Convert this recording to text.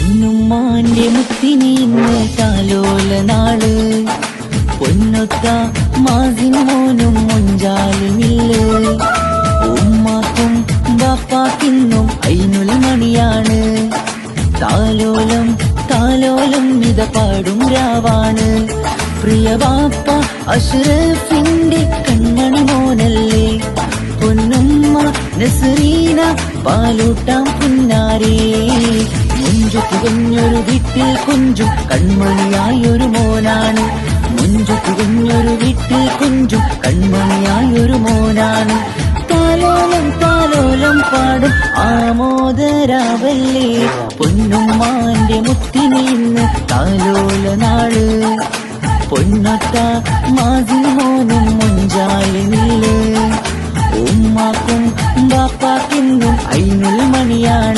പൊന്നുമ്മാന്റെ മുത്തിനി ഇന്ന് താലോല നാള് പൊന്നൊത്ത മാസിൻ മോനും മുഞ്ചാലുമില്ല് ഉമ്മാക്കും ബാപ്പാക്കിന്നും ഐനുൽ മണിയാണ് താലോലം താലോലം ഇത പാടും രാവാണ് പ്രിയ ബാപ്പ അഷ്റഫിന്റെ കൺമണി മോനല്ലേ പൊന്നുമ്മ നസ്രീന പാലൂട്ടാം പുന്നാരേ മുഞ്ചു തികഞ്ഞൊരു വീട്ടിൽ കുഞ്ചും കൺമണിയായൊരു മോനാണ് മുഞ്ചു തികഞ്ഞൊരു വീട്ടിൽ കുഞ്ചും കൺമണിയായൊരു മോനാണ് താലോലം താലോലം പാടും ആമോദരാവല്ലേ പൊന്നുമ്മാന്റെ മുത്തിനി ഇന്ന് താലോല നാള് പൊന്നൊത്ത മാസിൻ മോനും മുഞ്ചാലിനില്ല് ഉമ്മാക്കും ബാപ്പാക്കിന്നും ഐനുൽ മണിയാണ്